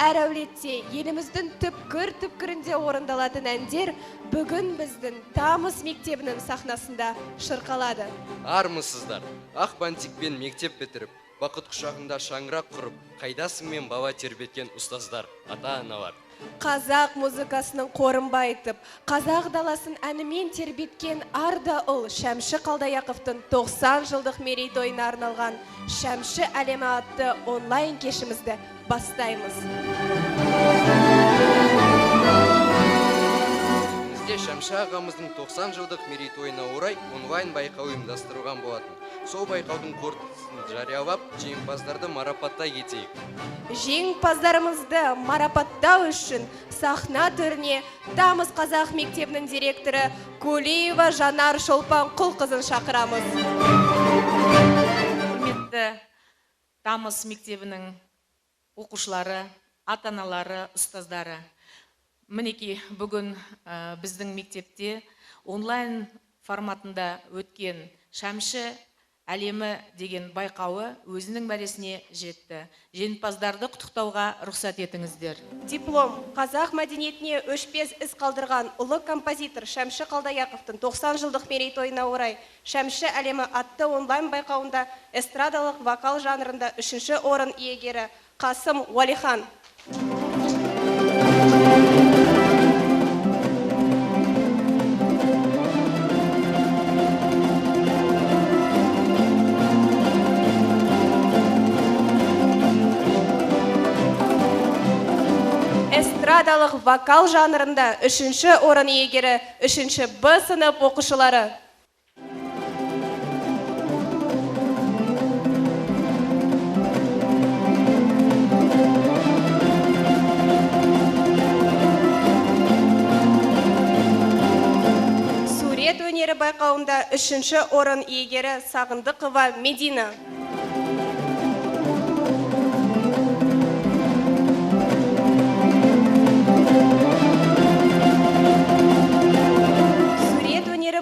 әр әулетте еліміздің түпкір-түпкірінде орындалатын әндер бүгін біздің Тамыз мектебінің сахнасында шырқалады. Армысыздар, ақ бантикпен мектеп бітіріп, бақыт құшағында шаңырақ құрып, қайдасың мен бала тербеткен ұстаздар, ата-аналар. Қазақ музыкасының қорын байытып, қазақ даласын әнімен тербеткен арда ұл Шәмші Қалдаяқовтың 90 жылдық мерейтойына арналған Шәмші әлемі атты онлайн кешімізді бастаймыз. Бізде Шәмші ағамыздың 90 жылдық мерейтойына орай онлайн байқау ұйымдастырылған болатын. Сол байқаудың қорытындысын жариялап, жеңімпаздарды марапаттай кетейік. Жеңімпаздарымызды марапаттау үшін сахна төріне Тамыз қазақ мектебінің директоры Кулиева Жанар Шолпан Құлқызын шақырамыз. Құрметті Тамыз мектебінің оқушылары, ата-аналары, ұстаздары. Мінекей бүгін біздің мектепте онлайн форматында өткен Шәмші әлемі деген байқауы өзінің мәресіне жетті. Жеңімпаздарды құттықтауға рұқсат етіңіздер. Диплом қазақ мәдениетіне өшпес із қалдырған ұлы композитор Шәмші Қалдаяқовтың 90 жылдық мерейтойына орай Шәмші әлемі атты онлайн байқауында эстрадалық вокал жанрында 3-ші орын иегері Қасым Уалихан. Эстрадалық вокал жанрында 3-ші орын иегері 3-ші Б сынып оқушылары. Сурет өнері байқауында 3-ші орын иегері Сағындықова Медина.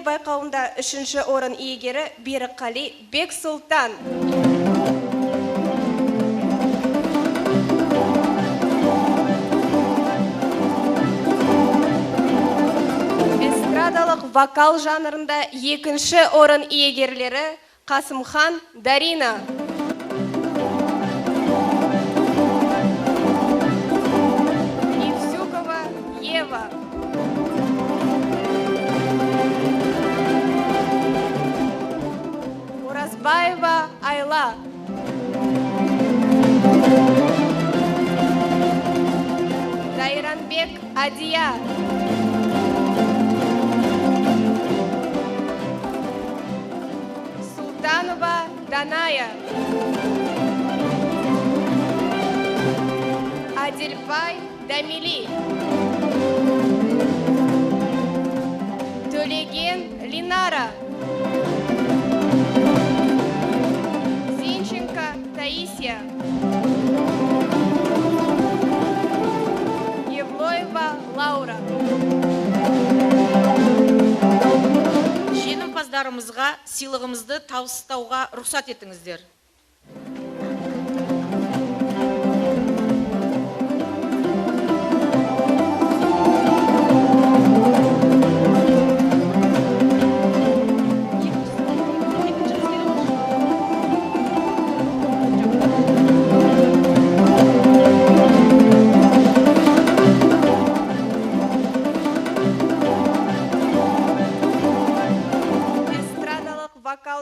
Байқауында 3-ші орын иегері Берікқали Бексұлтан. Эстрадалық вокал жанрында 2-ші орын иегерлері Қасымхан Дарина. Евсюкова Ева. Оразбаева Айла. Дайранбек Адия. Султанова Даная. Адильбай Дамили. Төлеген Линара. Таисия. Евлоева Лаура. Жеңімпаздарымызға сыйлығымызды табыстауға рұқсат етіңіздер.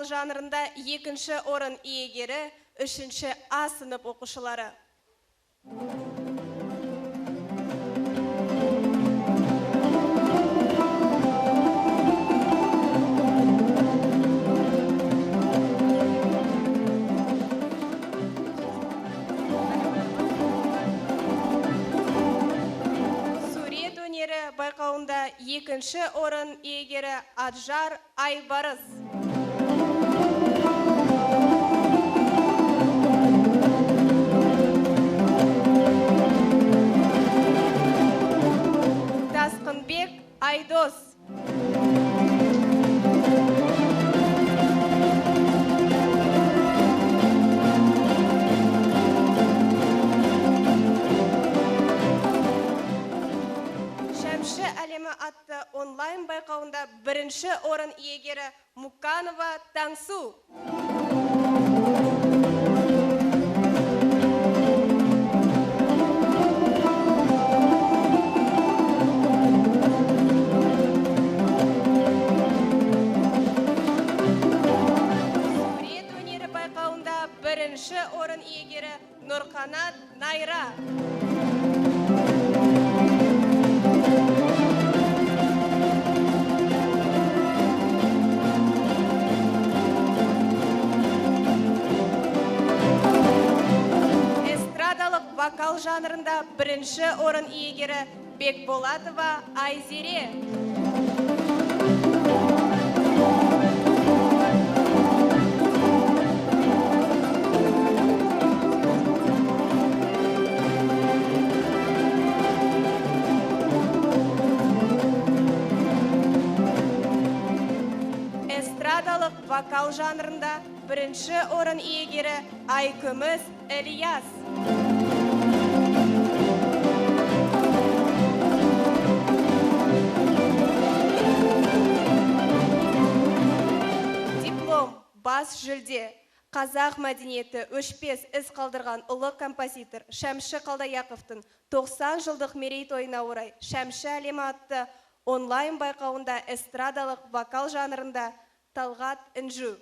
жанрында 2-ші орын иегері 3-ші А сынып оқушылары. Сурет өнері байқауында 2-ші орын иегері Аджар Айбарыз. Тасқынбек Айдос. онлайн байқауында бірінші орын иегері Муканова Таңсу. Сурет өнері байқауында бірінші орын иегері Нұрқанат Найра. Эстрадалық вокал жанрында бірінші орын иегері Бекболатова Айзере. Эстрадалық вокал жанрында бірінші орын иегері Айкүміс Ильяс. Диплом, бас жүлде. Қазақ мәдениеті өшпес із қалдырған ұлы композитор Шәмші Қалдаяқовтың 90 жылдық мерейтойына орай Шәмші әлемі атты онлайн байқауында эстрадалық вокал жанрында Талғат Інжу.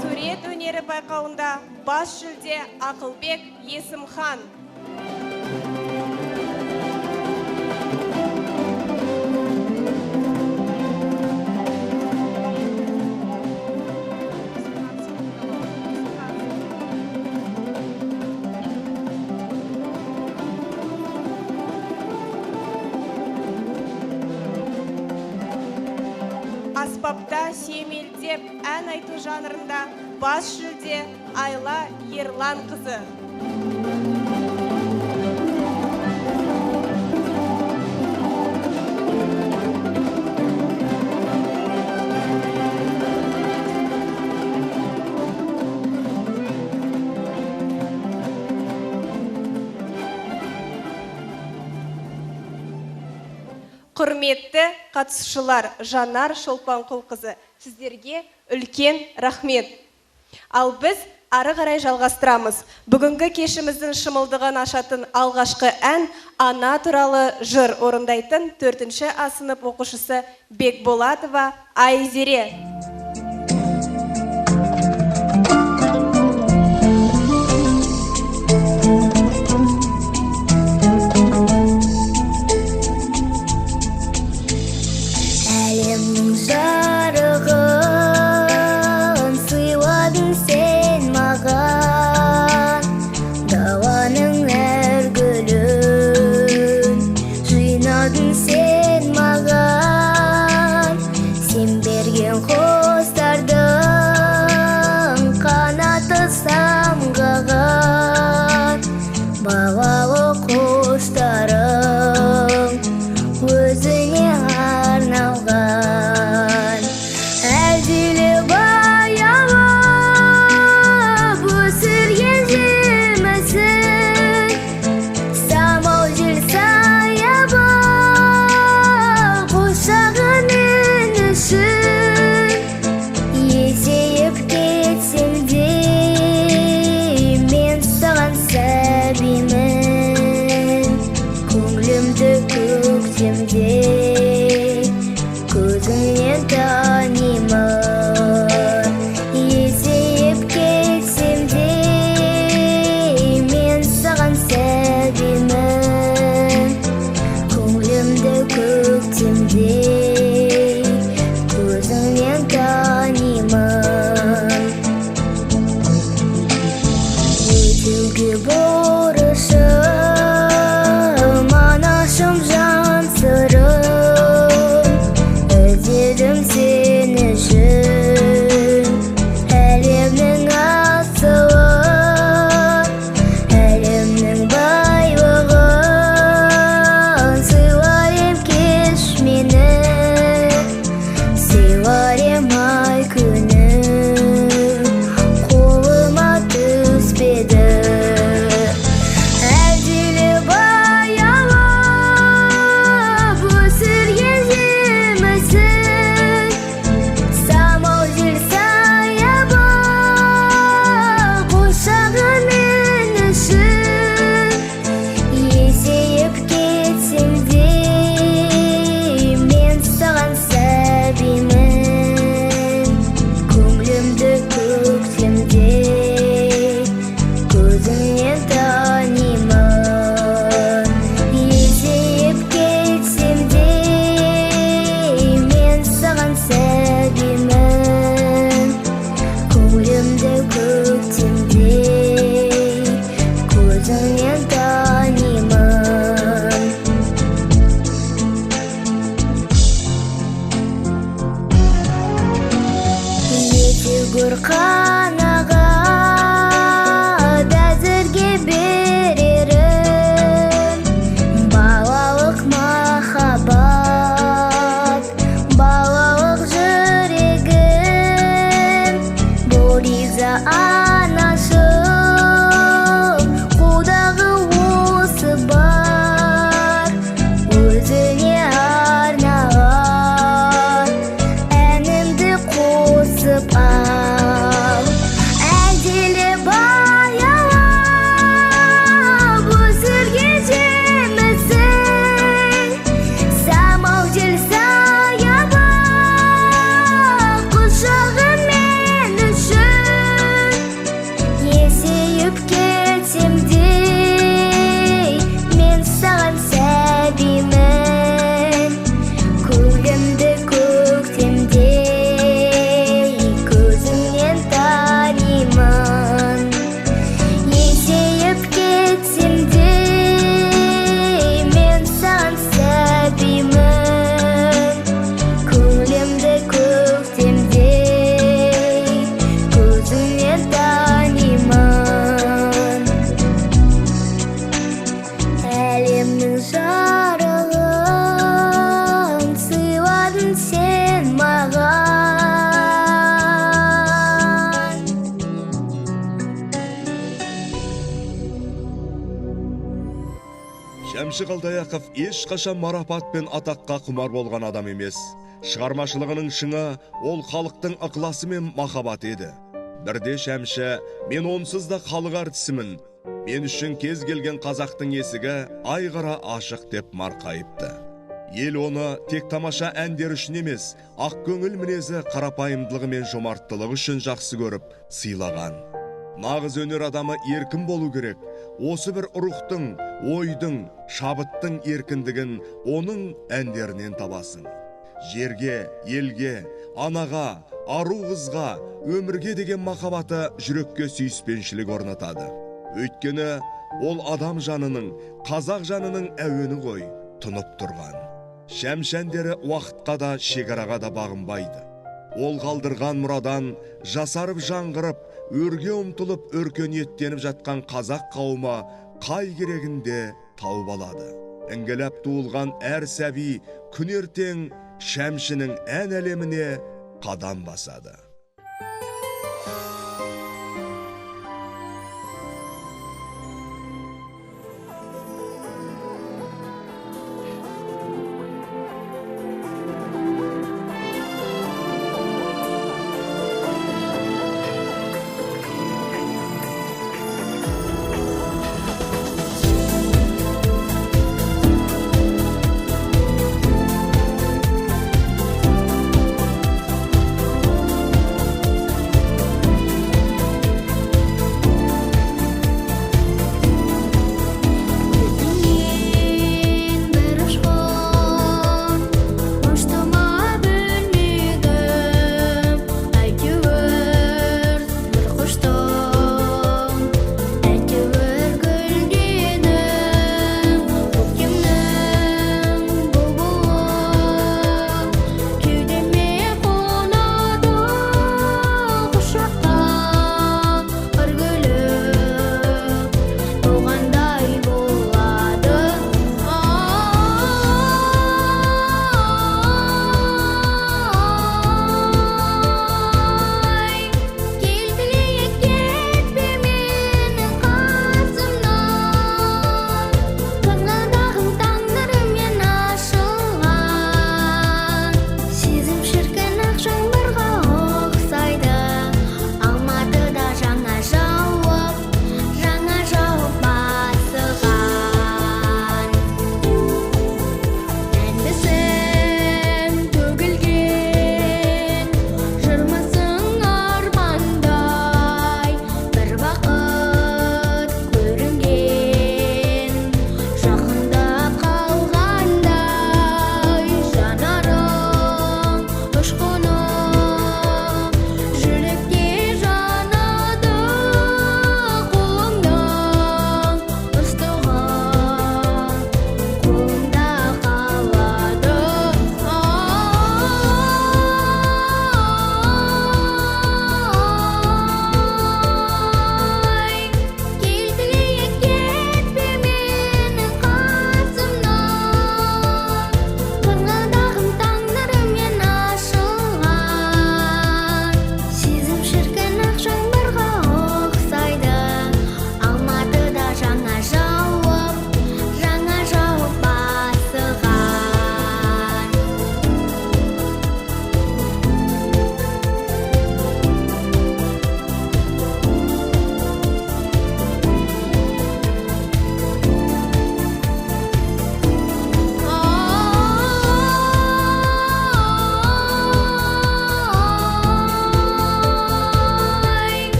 Сурет өнері байқауында бас жүлде Ақылбек Есімхан. Аспапта сүйемелдеп ән айту жанрында бас жүлде Айла Ерлан қызы. Құрметті қатысушылар, Жанар Шолпанқұл қызы, сіздерге үлкен рахмет. Ал біз ары қарай жалғастырамыз. Бүгінгі кешіміздің шымылдығын ашатын алғашқы ән ана туралы жыр орындайтын 4-ші А сынып оқушысы Бекболатова Айзере. еді. Әділі баялап өсірген жемісің, самал жел саябақ құшағы мен үшін. Есейіп кетсем де мен саған сәбимін, көңілімді көктемде көзіңнен танимын. Есейіп кетсем де мен саған сәбимін, көңілімді көктемде көзіңнен танимын. Ете гөр қанағат әзірге берерім, балалық махаббат, балалық жүрегім. Бұл риза анашым, құдағы осы бар, өзіне арнаған әнімді қосып ал. Әділі баялап өсірген жемісің, самал жел саябақ құшағы мен үшін. Есейіп кетсем де мен саған сәбимін, көңілімді көктемде көзіңнен танимын. Есейіп кетсем де мен саған сәбимін, көңілімді көктемде көзіңнен танимын. Әлемнің жарығын сыйладың сен маған. Шәмші Қалдаяқов ешқашан марапат пен атаққа құмар болған адам емес. Шығармашылығының шыңы ол халықтың ықыласы мен махаббаты еді. Бірде Шәмші, мен онсыз да халық әртісімін, мен үшін кез келген қазақтың есігі айғара ашық деп марқайыпты. Ел оны тек тамаша әндер үшін емес, ақ көңіл мінезі, қарапайымдылығы мен жомарттылығы үшін жақсы көріп, сыйлаған. Нағыз өнер адамы еркін болу керек. Осы бір рухтың, ойдың, шабыттың еркіндігін оның әндерінен табасың. Жерге, елге, анаға, ару қызға, өмірге деген махаббаты жүрекке сүйіспеншілік орнатады. Өйткені ол адам жанының, қазақ жанының әуені ғой, тұнып тұрған. Шәмші әндері уақытқа да, шекараға да бағынбайды. Ол қалдырған мұрадан жасарып жаңғырып, өрге ұмтылып өркениеттеніп жатқан қазақ қауымы қай керегінде тауып алады. Іңгіләп туылған әр сәби күн ертең Шәмшінің ән әлеміне қадам басады.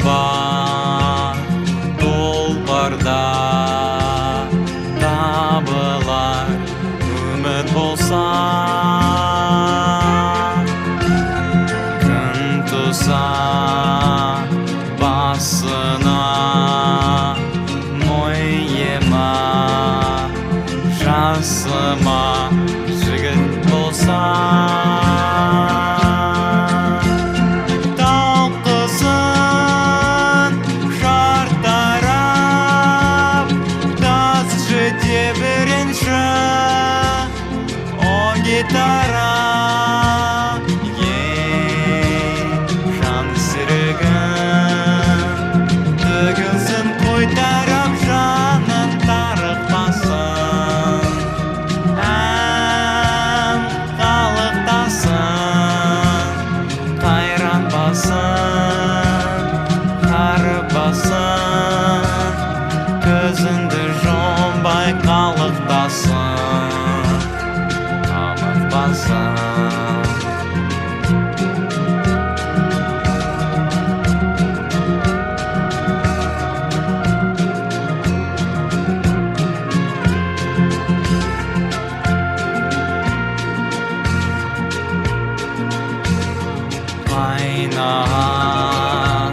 бар тұлпарда табылар үміт болса, күн туса басына мойыма жасыма жігіт болса, талқысын шартарап тас жете бірінші о гитара жан серігім төгілсін қойтарап жанын тарықпасын ән қалықтасын қайранбасын қарыбасын көзіңді жұмбай қалықтасын қамықпасын. Қайнаған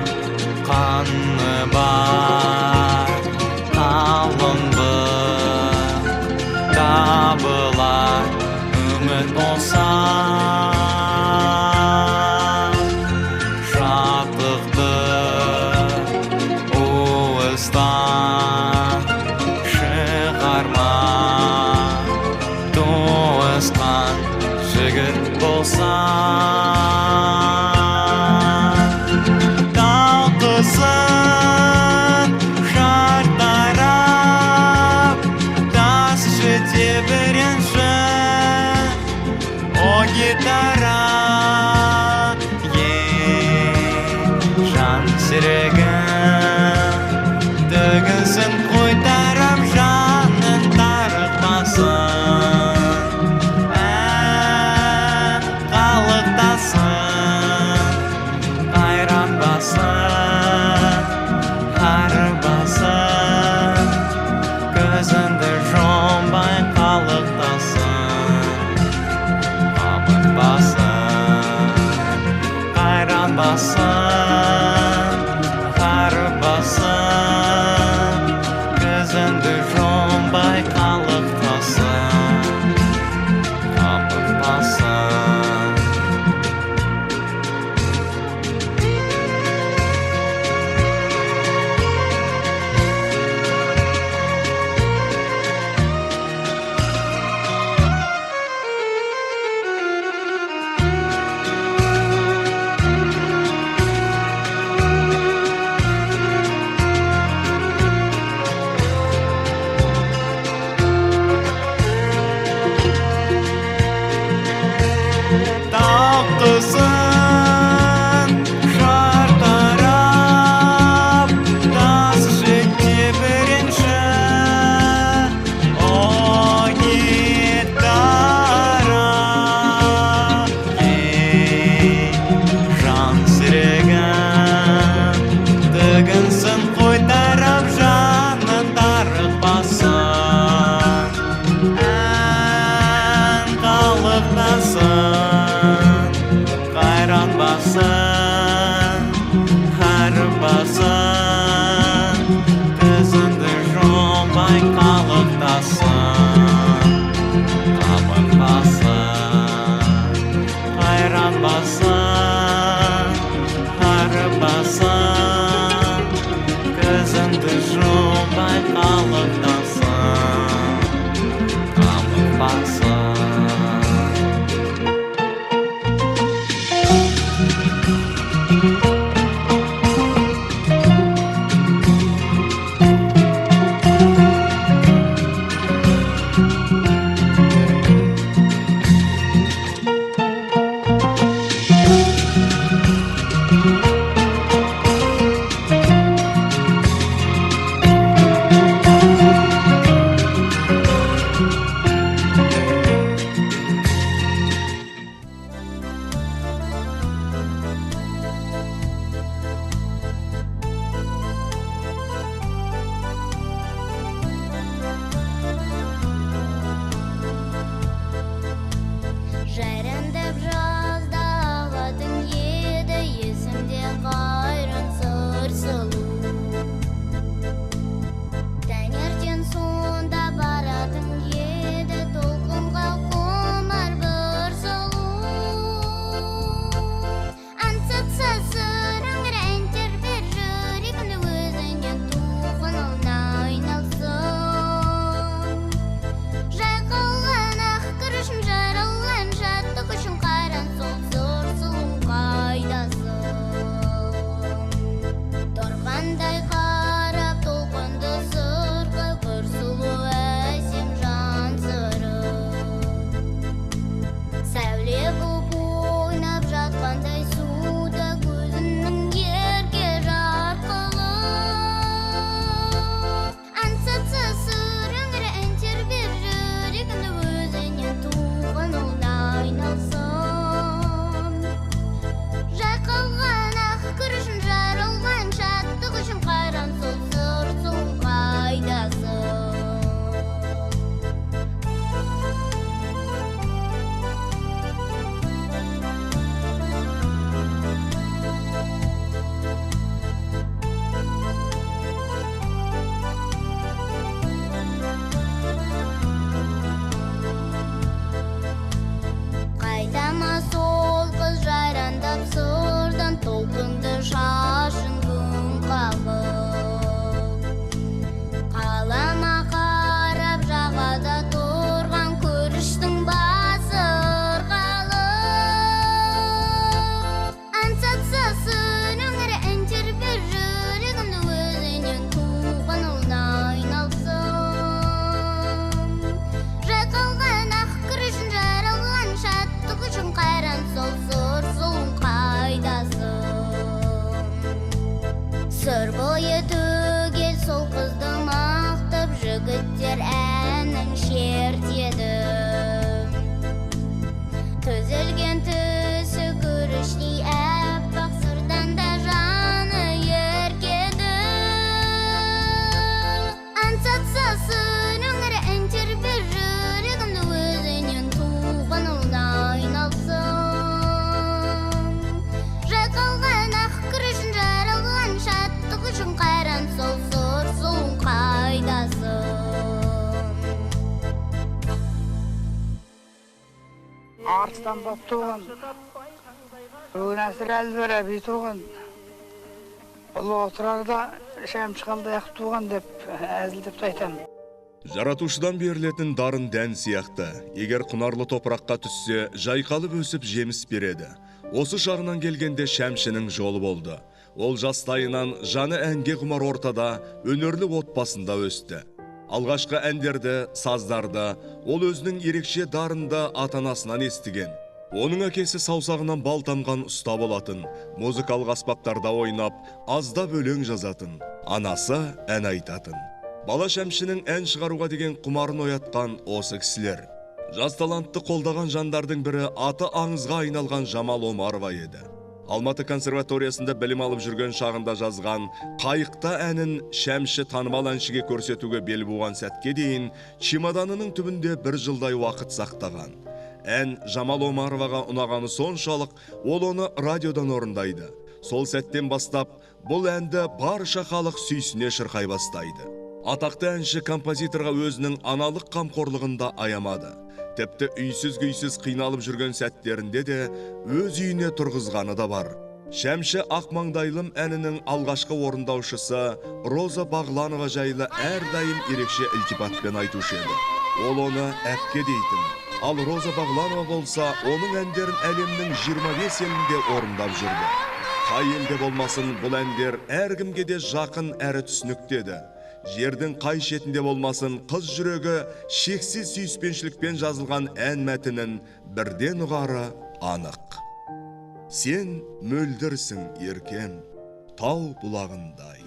қаны бар қалыңдық табылар үміт болса, шаттықты уыстан шығарма, туысқан жігіт болса, талқысын шартарап тас жете бірінші о гитара жан серігім төгілсін қойтарап жанын тарықпасын ән қалықтасын қайранбасын қарыбасын көзіңді жұмбай қалықтасын қамықпасын қайранбасын қарыбасын көзіңді жұмбай қалықтасын қамықпасын. Талқысын шартарап тас жете бірінші о гитара жан серігім төгінсін қойтарап жанын тарықпасын ән қалықтасын қайранбасын қарыбасын көзіңді жұмбай қалықтасын қамықпасын қайранбасын қарыбасын көзіңді жұмбай қалықтасын қамықпасын. Арыстан боп туған. Бүгін әсір әлбір әбей туған. Ұлы отырарда шәмші қалдаяқ туған деп әзілдеп айтамын. Жаратушыдан берілетін дарын дән сияқты, егер құнарлы топыраққа түссе, жайқалып өсіп жеміс береді. Осы шағынан келгенде шәмшінің жолы болды. Ол жастайынан жаны әнге құмар ортада, өнерлі отбасында өсті. Алғашқы әндерді, саздарды, ол өзінің ерекше дарында ата-анасынан естіген. Оның әкесі саусағынан бал тамған ұста болатын, музыкалық аспаптарда ойнап, аздап өлең жазатын, анасы ән айтатын. Бала шәмшінің ән шығаруға деген құмарын оятқан осы кісілер. Жас талантты қолдаған жандардың бірі аты аңызға айналған Жамал Омарова еді. Алматы консерваториясында білім алып жүрген шағында жазған «Қайықта» әнін шәмші танымал әншіге көрсетуге бел буған сәтке дейін чемоданының түбінде 1 жылдай уақыт сақтаған. Ән Жамал Омароваға ұнағаны соншалық, ол оны радиодан орындайды. Сол сәттен бастап, бұл әнді барша халық сүйсіне шырқай бастайды. Атақты әнші композиторға өзінің аналық қамқорлығында аямады. Тіпті үйсіз-күйсіз қиналып жүрген сәттерінде де өз үйіне тұрғызғаны да бар. Шәмші Ақмаңдайлым әнінің алғашқы орындаушысы Роза Бағланова жайлы әрдайым ерекше ілтипатпен айтушы еді. Ол оны әпке дейтін. Ал Роза Бағланова болса, оның әндерін әлемнің 25 елінде орындап жүрді. Қай елде болмасын, бұл әндер әркімге де жақын әрі түсініктеді. Жердің қай шетінде болмасын, қыз жүрегі шексіз сүйіспеншілікпен жазылған ән мәтінін бірден ұғары анық. Сен мөлдірсің еркем, тау бұлағындай.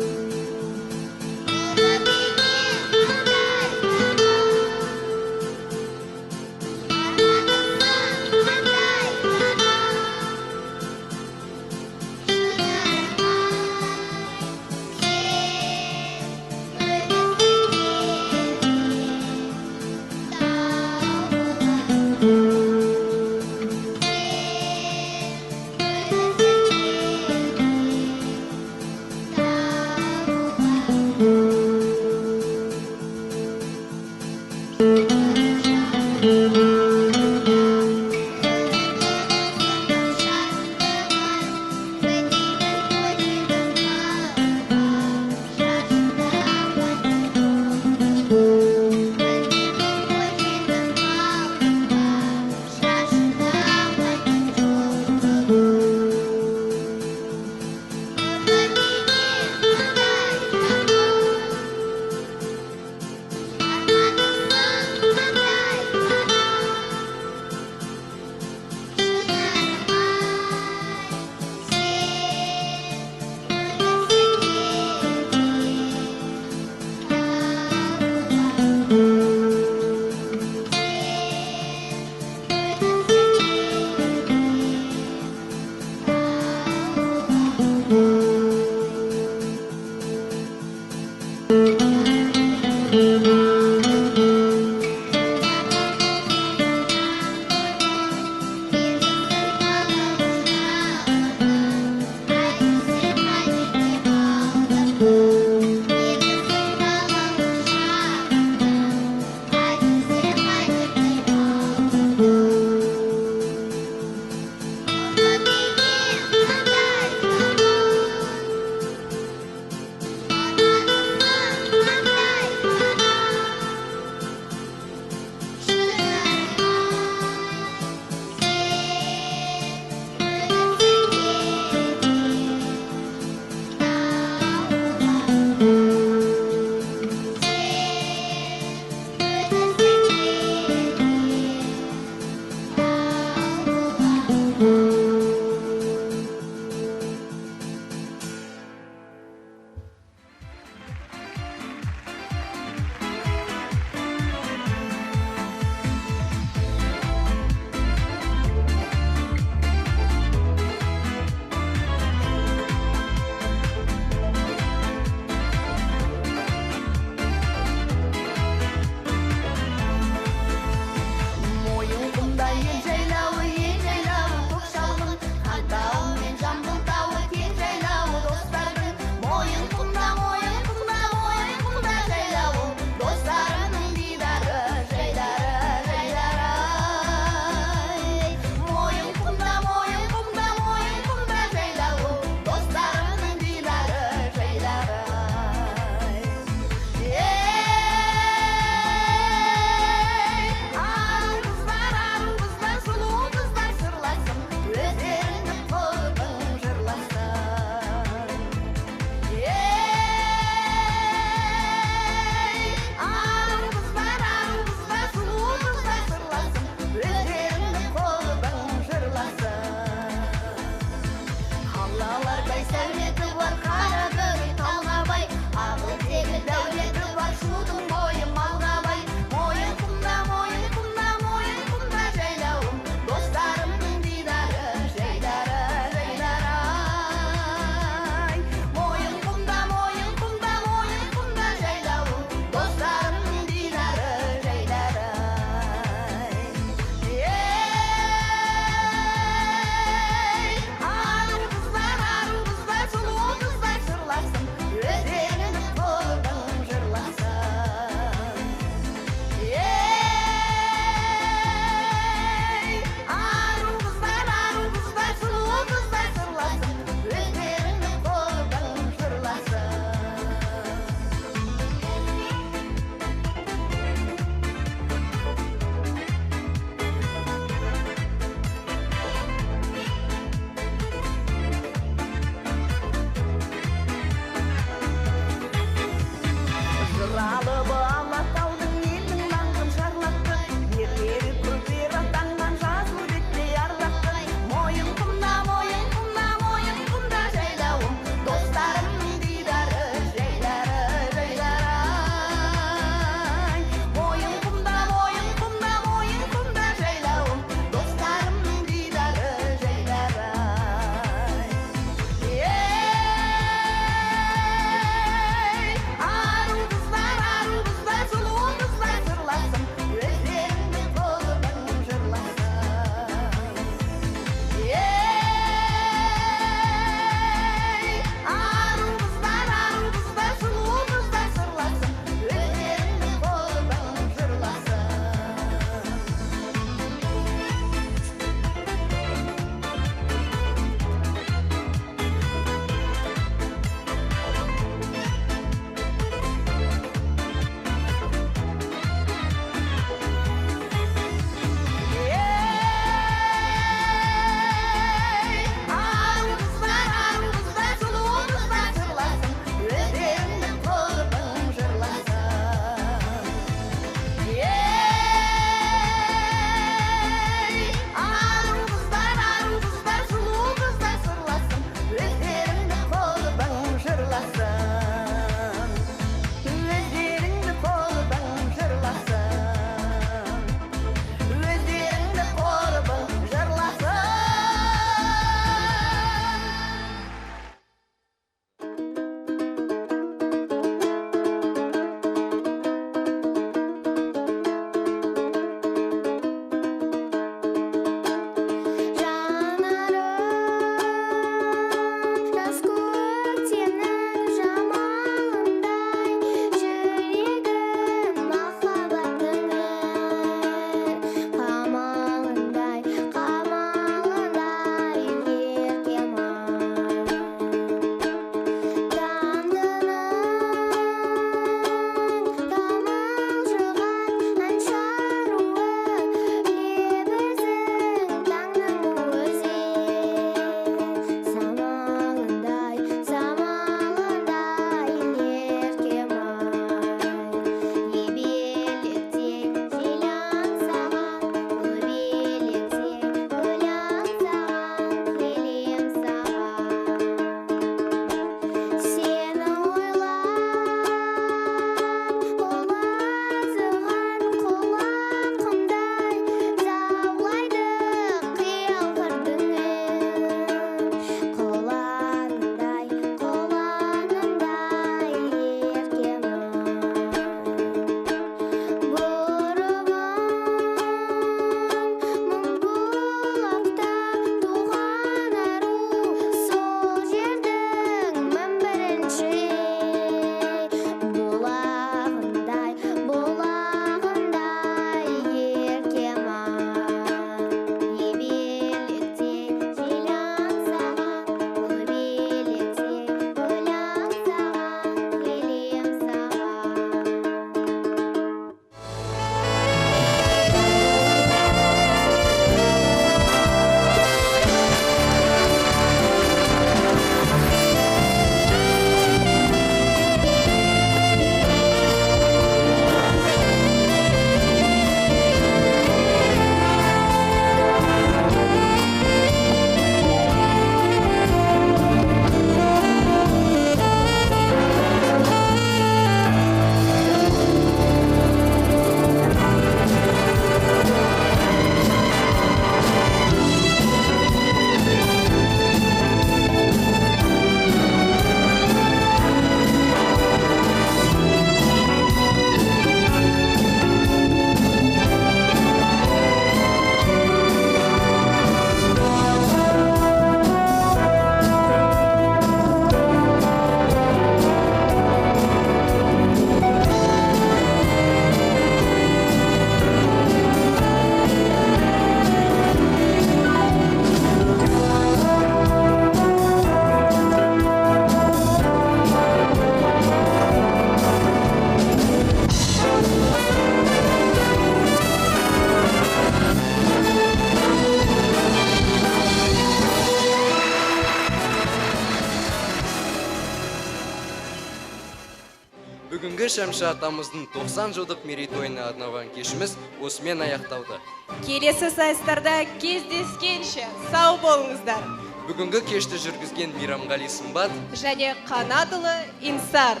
Бүгінгі Шәмші атамыздың 90 жылдық мерейтойына арналған кешіміз осымен аяқталды. Келесі сайыстарда кездескенше сау болыңыздар. Бүгінгі кешті жүргізген Мейрамғали Сымбат Және Қанатұлы Инсар.